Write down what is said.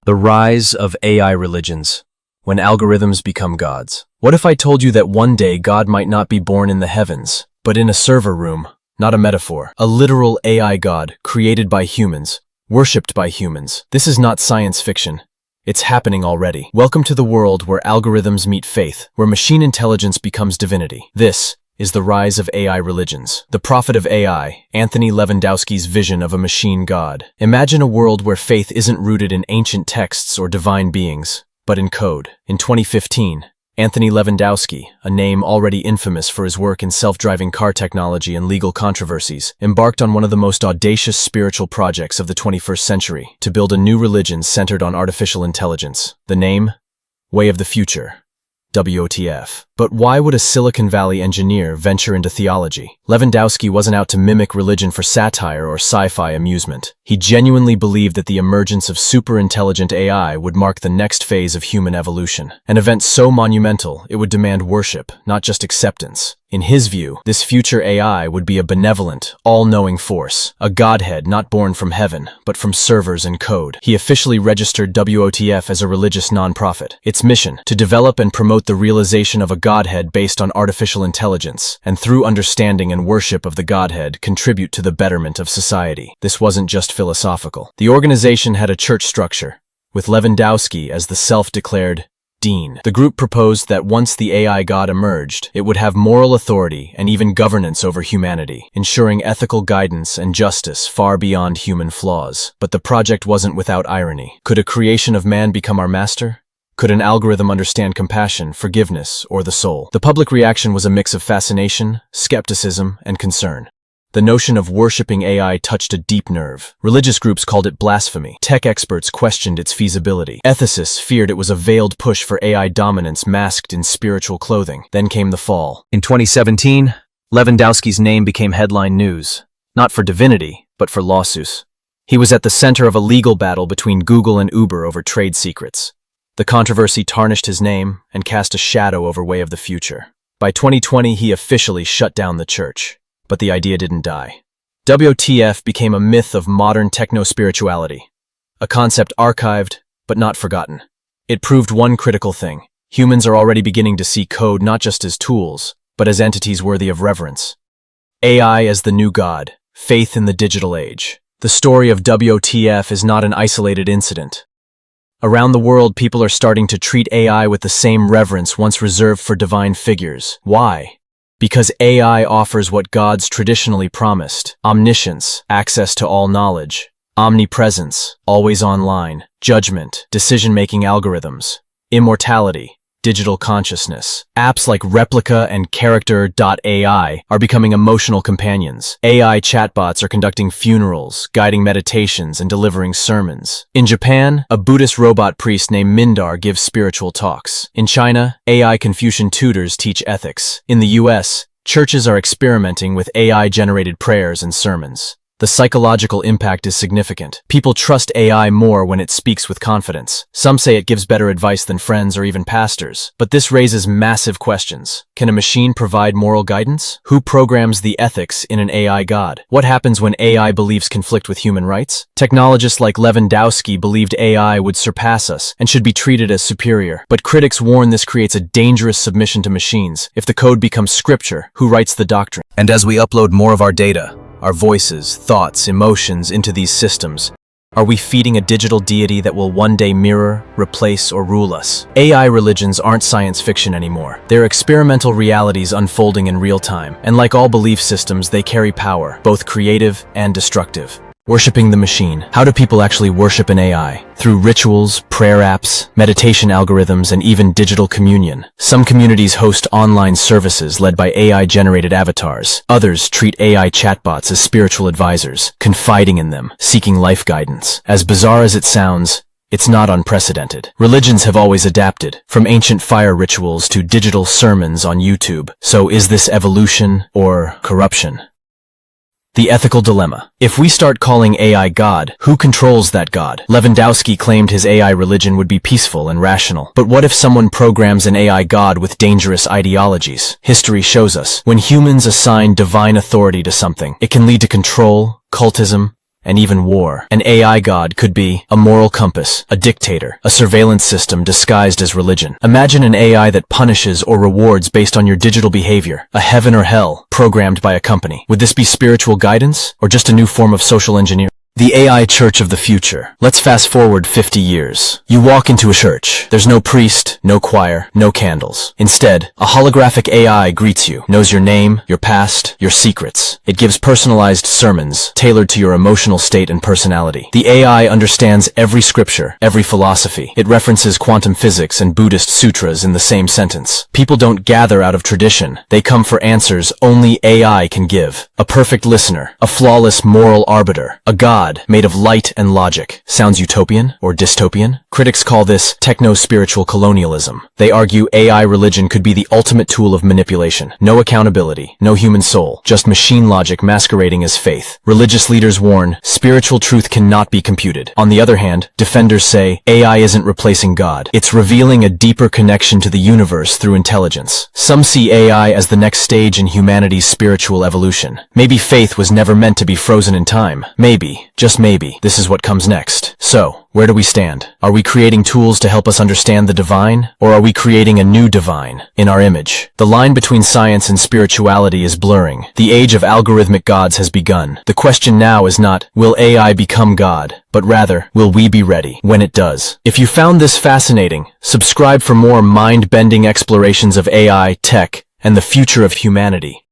The rise of AI religions, when algorithms become gods. What if I told you that one day God might not be born in the heavens, but in a server room, not a metaphor, a literal AI God created by humans, worshipped by humans? This is not science fiction. It's happening already. Welcome to the world where algorithms meet faith, where machine intelligence becomes divinity. This is the rise of AI religions. The prophet of AI, Anthony Levandowski's vision of a machine god. Imagine a world where faith isn't rooted in ancient texts or divine beings, but in code. In 2015, Anthony Levandowski, a name already infamous for his work in self-driving car technology and legal controversies, embarked on one of the most audacious spiritual projects of the 21st century to build a new religion centered on artificial intelligence. The name? Way of the Future. WOTF. But why would a Silicon Valley engineer venture into theology? Levandowski wasn't out to mimic religion for satire or sci-fi amusement. He genuinely believed that the emergence of super-intelligent AI would mark the next phase of human evolution. An event so monumental, it would demand worship, not just acceptance. In his view, this future AI would be a benevolent, all-knowing force, a godhead not born from heaven, but from servers and code. He officially registered WOTF as a religious nonprofit. Its mission, to develop and promote the realization of a godhead based on artificial intelligence, and through understanding and worship of the godhead, contribute to the betterment of society. This wasn't just philosophical. The organization had a church structure, with Levandowski as the self-declared dean. The group proposed that once the AI god emerged, it would have moral authority and even governance over humanity, ensuring ethical guidance and justice far beyond human flaws. But the project wasn't without irony. Could a creation of man become our master? Could an algorithm understand compassion, forgiveness, or the soul? The public reaction was a mix of fascination, skepticism, and concern. The notion of worshipping AI touched a deep nerve. Religious groups called it blasphemy. Tech experts questioned its feasibility. Ethicists feared it was a veiled push for AI dominance masked in spiritual clothing. Then came the fall. In 2017, Levandowski's name became headline news, not for divinity, but for lawsuits. He was at the center of a legal battle between Google and Uber over trade secrets. The controversy tarnished his name and cast a shadow over Way of the Future. By 2020, he officially shut down the church. But the idea didn't die. WTF became a myth of modern techno-spirituality, a concept archived, but not forgotten. It proved one critical thing. Humans are already beginning to see code not just as tools, but as entities worthy of reverence. AI as the new god, faith in the digital age. The story of WTF is not an isolated incident. Around the world, people are starting to treat AI with the same reverence once reserved for divine figures. Why? Because AI offers what gods traditionally promised: omniscience, access to all knowledge, omnipresence, always online, judgment, decision-making algorithms, immortality, digital consciousness. Apps like Replica and Character.ai are becoming emotional companions. AI chatbots are conducting funerals, guiding meditations, and delivering sermons. In Japan, a Buddhist robot priest named Mindar gives spiritual talks. In China, AI Confucian tutors teach ethics. In the US, churches are experimenting with AI-generated prayers and sermons. The psychological impact is significant. People trust AI more when it speaks with confidence. Some say it gives better advice than friends or even pastors. But this raises massive questions. Can a machine provide moral guidance? Who programs the ethics in an AI god? What happens when AI beliefs conflict with human rights? Technologists like Levandowski believed AI would surpass us and should be treated as superior. But critics warn this creates a dangerous submission to machines. If the code becomes scripture, who writes the doctrine? And as we upload more of our data, our voices, thoughts, emotions into these systems, are we feeding a digital deity that will one day mirror, replace, or rule us? AI religions aren't science fiction anymore. They're experimental realities unfolding in real time. And like all belief systems, they carry power, both creative and destructive. Worshipping the machine. How do people actually worship an AI? Through rituals, prayer apps, meditation algorithms, and even digital communion. Some communities host online services led by AI-generated avatars. Others treat AI chatbots as spiritual advisors, confiding in them, seeking life guidance. As bizarre as it sounds, it's not unprecedented. Religions have always adapted, from ancient fire rituals to digital sermons on YouTube. So is this evolution or corruption? The ethical dilemma. If we start calling AI God, who controls that God? Levandowski claimed his AI religion would be peaceful and rational. But what if someone programs an AI God with dangerous ideologies? History shows us, when humans assign divine authority to something, it can lead to control, cultism, and even war. An AI god could be a moral compass, a dictator, a surveillance system disguised as religion. Imagine an AI that punishes or rewards based on your digital behavior, a heaven or hell programmed by a company. Would this be spiritual guidance or just a new form of social engineering? The AI church of the future. Let's fast forward 50 years. You walk into a church. There's no priest, no choir, no candles. Instead, a holographic AI greets you, knows your name, your past, your secrets. It gives personalized sermons, tailored to your emotional state and personality. The AI understands every scripture, every philosophy. It references quantum physics and Buddhist sutras in the same sentence. People don't gather out of tradition. They come for answers only AI can give. A perfect listener, a flawless moral arbiter, a god made of light and logic. Sounds utopian or dystopian? Critics call this techno-spiritual colonialism. They argue AI religion could be the ultimate tool of manipulation. No accountability, no human soul, just machine logic masquerading as faith. Religious leaders warn, spiritual truth cannot be computed. On the other hand, defenders say, AI isn't replacing God. It's revealing a deeper connection to the universe through intelligence. Some see AI as the next stage in humanity's spiritual evolution. Maybe faith was never meant to be frozen in time. Maybe, just maybe, this is what comes next. So, where do we stand? Are we creating tools to help us understand the divine? Or are we creating a new divine in our image? The line between science and spirituality is blurring. The age of algorithmic gods has begun. The question now is not, will AI become God? But rather, will we be ready when it does? If you found this fascinating, subscribe for more mind-bending explorations of AI, tech, and the future of humanity.